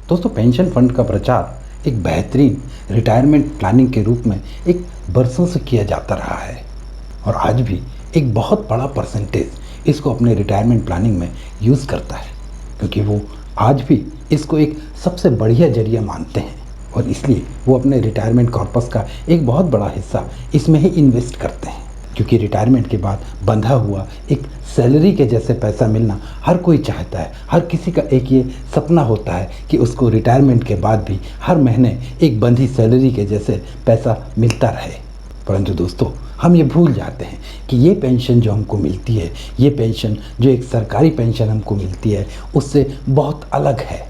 दोस्तों, pension fund का प्रचार एक बेहतरीन रिटायरमेंट प्लानिंग के रूप में एक बरसों से किया जाता रहा है और आज भी एक बहुत बड़ा परसेंटेज इसको अपने रिटायरमेंट प्लानिंग में यूज़ करता है, क्योंकि वो आज भी इसको एक सबसे बढ़िया जरिया मानते हैं और इसलिए वो अपने रिटायरमेंट कॉर्पस का एक बहुत बड़ा हिस्सा इसमें ही इन्वेस्ट करते हैं। क्योंकि रिटायरमेंट के बाद बंधा हुआ एक सैलरी के जैसे पैसा मिलना हर कोई चाहता है। हर किसी का एक ये सपना होता है कि उसको रिटायरमेंट के बाद भी हर महीने एक बंधी सैलरी के जैसे पैसा मिलता रहे। परंतु दोस्तों, हम ये भूल जाते हैं कि ये पेंशन जो हमको मिलती है, ये पेंशन जो एक सरकारी पेंशन हमको मिलती है, उससे बहुत अलग है।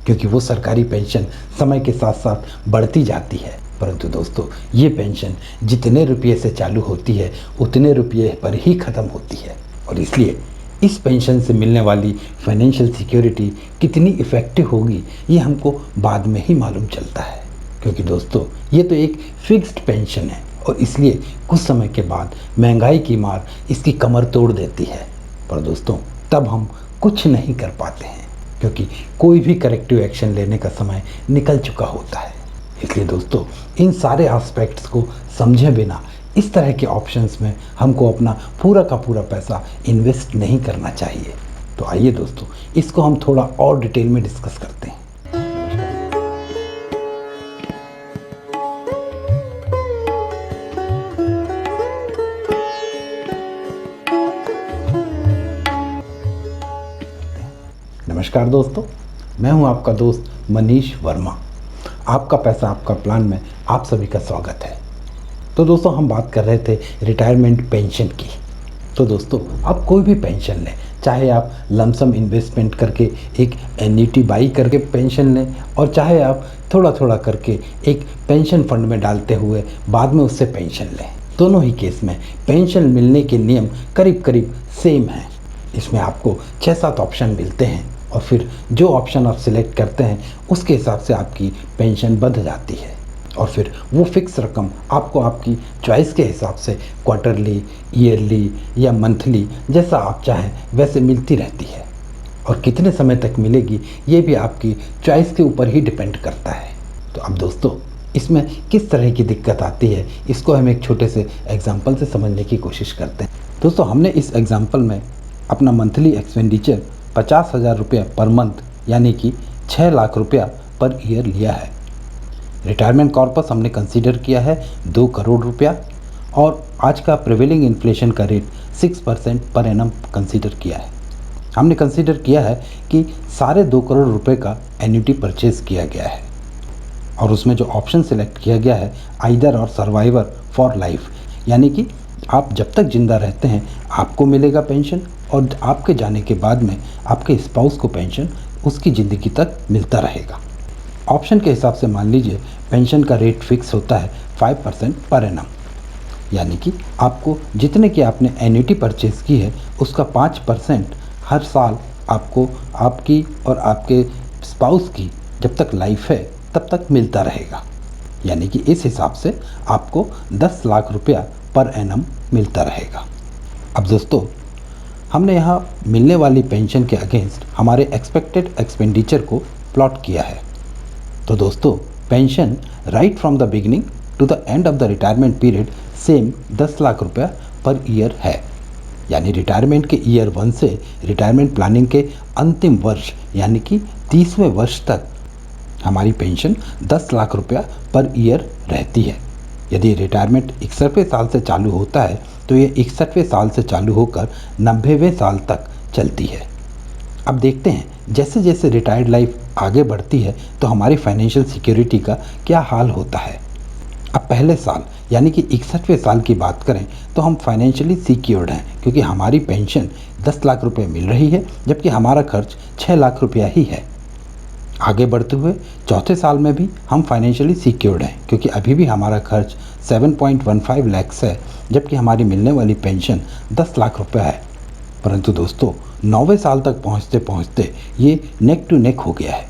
क्योंकि वो सरकारी पेंशन समय के साथ साथ बढ़ती जाती है, परंतु दोस्तों ये पेंशन जितने रुपये से चालू होती है उतने रुपये पर ही ख़त्म होती है। और इसलिए इस पेंशन से मिलने वाली फाइनेंशियल सिक्योरिटी कितनी इफ़ेक्टिव होगी ये हमको बाद में ही मालूम चलता है। क्योंकि दोस्तों ये तो एक फिक्स्ड पेंशन है और इसलिए कुछ समय के बाद महंगाई की मार इसकी कमर तोड़ देती है। पर दोस्तों तब हम कुछ नहीं कर पाते हैं, क्योंकि कोई भी करेक्टिव एक्शन लेने का समय निकल चुका होता है। इसलिए दोस्तों इन सारे एस्पेक्ट्स को समझे बिना इस तरह के ऑप्शंस में हमको अपना पूरा का पूरा पैसा इन्वेस्ट नहीं करना चाहिए। तो आइए दोस्तों, इसको हम थोड़ा और डिटेल में डिस्कस करते हैं। नमस्कार दोस्तों, मैं हूं आपका दोस्त मनीष वर्मा। आपका पैसा आपका प्लान में आप सभी का स्वागत है। तो दोस्तों हम बात कर रहे थे रिटायरमेंट पेंशन की। तो दोस्तों आप कोई भी पेंशन लें, चाहे आप लमसम इन्वेस्टमेंट करके एक एन्युटी बाई करके पेंशन लें और चाहे आप थोड़ा थोड़ा करके एक पेंशन फंड में डालते हुए बाद में उससे पेंशन लें, दोनों ही केस में पेंशन मिलने के नियम करीब करीब सेम हैं। इसमें आपको 6-7 ऑप्शन मिलते हैं और फिर जो ऑप्शन आप सिलेक्ट करते हैं उसके हिसाब से आपकी पेंशन बढ़ जाती है और फिर वो फिक्स रकम आपको आपकी चॉइस के हिसाब से क्वार्टरली, ईयरली या मंथली जैसा आप चाहें वैसे मिलती रहती है। और कितने समय तक मिलेगी ये भी आपकी चॉइस के ऊपर ही डिपेंड करता है। तो अब दोस्तों इसमें किस तरह की दिक्कत आती है इसको हम एक छोटे से एग्जाम्पल से समझने की कोशिश करते हैं। दोस्तों हमने इस एग्जाम्पल में अपना मंथली एक्सपेंडिचर 50,000 रुपये पर मंथ यानी कि 6 लाख रुपया पर ईयर लिया है। रिटायरमेंट कॉर्पस हमने कंसीडर किया है 2 करोड़ रुपया और आज का प्रिवेलिंग इन्फ्लेशन का रेट 6% पर एनम कंसीडर किया है। हमने कंसीडर किया है कि 2.5 करोड़ रुपए का एन्युटी परचेज किया गया है और उसमें जो ऑप्शन सिलेक्ट किया गया है आइदर और सर्वाइवर फॉर लाइफ, यानी कि आप जब तक जिंदा रहते हैं आपको मिलेगा पेंशन और आपके जाने के बाद में आपके स्पाउस को पेंशन उसकी ज़िंदगी तक मिलता रहेगा। ऑप्शन के हिसाब से मान लीजिए पेंशन का रेट फिक्स होता है 5% पर एनम, यानी कि आपको जितने की आपने एन्युटी परचेज की है उसका 5% हर साल आपको आपकी और आपके स्पाउस की जब तक लाइफ है तब तक मिलता रहेगा। यानी कि इस हिसाब से आपको 10 लाख रुपया पर एनम मिलता रहेगा। अब दोस्तों हमने यहाँ मिलने वाली पेंशन के अगेंस्ट हमारे एक्सपेक्टेड एक्सपेंडिचर को प्लॉट किया है। तो दोस्तों pension right from the beginning to the end of the retirement period same 10 lakh रुपया पर ईयर है। यानी रिटायरमेंट के ईयर 1 से रिटायरमेंट प्लानिंग के अंतिम वर्ष यानी कि 30वें वर्ष तक हमारी पेंशन 10 लाख रुपया पर ईयर रहती है। यदि रिटायरमेंट 61वें साल से चालू होता है तो ये 61वें साल से चालू होकर 90वें साल तक चलती है। अब देखते हैं जैसे जैसे रिटायर्ड लाइफ आगे बढ़ती है तो हमारी फाइनेंशियल सिक्योरिटी का क्या हाल होता है। अब पहले साल यानी कि 61वें साल की बात करें तो हम फाइनेंशियली सिक्योर्ड हैं, क्योंकि हमारी पेंशन 10 लाख रुपए मिल रही है जबकि हमारा खर्च 6 लाख रुपया ही है। आगे बढ़ते हुए चौथे साल में भी हम फाइनेंशियली सिक्योर्ड हैं, क्योंकि अभी भी हमारा खर्च 7.15 लाख है जबकि हमारी मिलने वाली पेंशन 10 लाख रुपया है। परंतु दोस्तों 9वें साल तक पहुंचते पहुंचते ये नेक टू नेक हो गया है,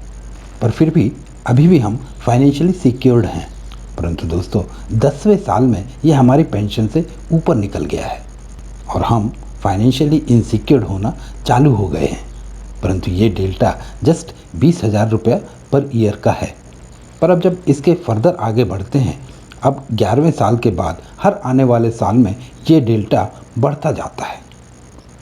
पर फिर भी अभी भी हम फाइनेंशियली सिक्योर्ड हैं। परंतु दोस्तों 10वें साल में ये हमारी पेंशन से ऊपर निकल गया है और हम फाइनेंशियली इनसिक्योर्ड होना चालू हो गए हैं। परंतु ये डेल्टा जस्ट 20,000 रुपया पर ईयर का है। पर अब जब इसके फर्दर आगे बढ़ते हैं, अब 11वें साल के बाद हर आने वाले साल में ये डेल्टा बढ़ता जाता है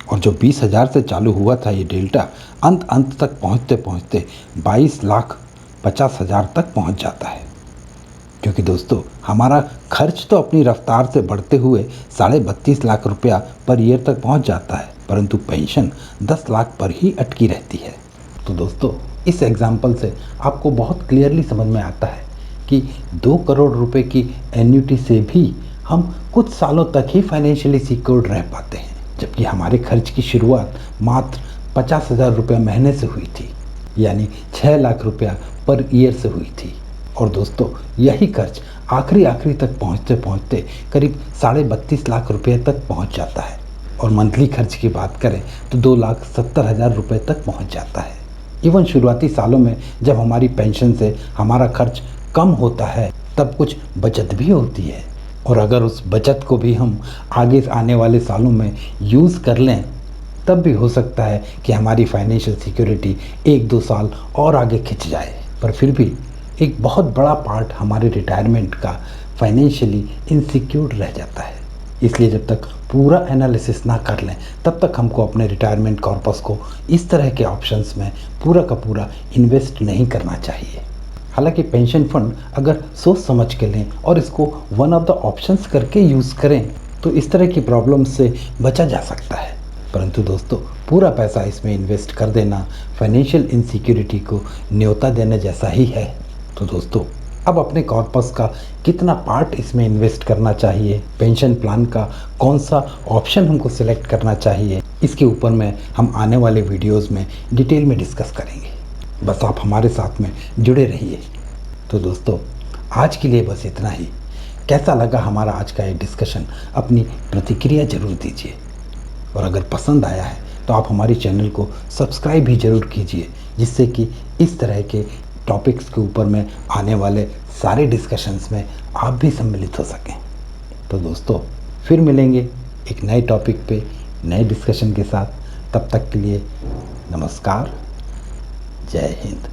और जो 20,000 से चालू हुआ था ये डेल्टा अंत तक पहुँचते पहुँचते 22,50,000 तक पहुँच जाता है। क्योंकि दोस्तों हमारा खर्च तो अपनी रफ्तार से बढ़ते हुए 32.5 लाख रुपया पर ईयर तक पहुंच जाता है, परंतु पेंशन 10 लाख पर ही अटकी रहती है। तो दोस्तों इस एग्जाम्पल से आपको बहुत क्लियरली समझ में आता है कि 2 करोड़ रुपए की एन्युटी से भी हम कुछ सालों तक ही फाइनेंशियली सिक्योर्ड रह पाते हैं, जबकि हमारे खर्च की शुरुआत मात्र 50,000 रुपये महीने से हुई थी, यानी 6 लाख रुपया पर ईयर से हुई थी। और दोस्तों यही खर्च आखिरी तक पहुँचते पहुँचते करीब 32.5 लाख रुपये तक पहुँच जाता है और मंथली खर्च की बात करें तो 2,70,000 रुपये तक पहुँच जाता है। इवन शुरुआती सालों में जब हमारी पेंशन से हमारा खर्च कम होता है तब कुछ बचत भी होती है, और अगर उस बचत को भी हम आगे आने वाले सालों में यूज़ कर लें तब भी हो सकता है कि हमारी फाइनेंशियल सिक्योरिटी 1-2 साल और आगे खिंच जाए। पर फिर भी एक बहुत बड़ा पार्ट हमारे रिटायरमेंट का फाइनेंशियली इनसिक्योर रह जाता है। इसलिए जब तक पूरा एनालिसिस ना कर लें तब तक हमको अपने रिटायरमेंट कॉर्पस को इस तरह के ऑप्शंस में पूरा का पूरा इन्वेस्ट नहीं करना चाहिए। हालांकि पेंशन फंड अगर सोच समझ के लें और इसको वन ऑफ द ऑप्शंस करके यूज़ करें तो इस तरह की प्रॉब्लम से बचा जा सकता है, परंतु दोस्तों पूरा पैसा इसमें इन्वेस्ट कर देना फाइनेंशियल इनसिक्योरिटी को न्योता देने जैसा ही है। तो दोस्तों अब अपने कॉर्पस का कितना पार्ट इसमें इन्वेस्ट करना चाहिए, पेंशन प्लान का कौन सा ऑप्शन हमको सिलेक्ट करना चाहिए, इसके ऊपर में हम आने वाले वीडियोस में डिटेल में डिस्कस करेंगे। बस आप हमारे साथ में जुड़े रहिए। तो दोस्तों आज के लिए बस इतना ही। कैसा लगा हमारा आज का ये डिस्कशन, अपनी प्रतिक्रिया जरूर दीजिए, और अगर पसंद आया है तो आप हमारे चैनल को सब्सक्राइब भी ज़रूर कीजिए, जिससे कि इस तरह के टॉपिक्स के ऊपर में आने वाले सारे डिस्कशंस में आप भी सम्मिलित हो सकें। तो दोस्तों फिर मिलेंगे एक नए टॉपिक पे नए डिस्कशन के साथ। तब तक के लिए नमस्कार, जय हिंद।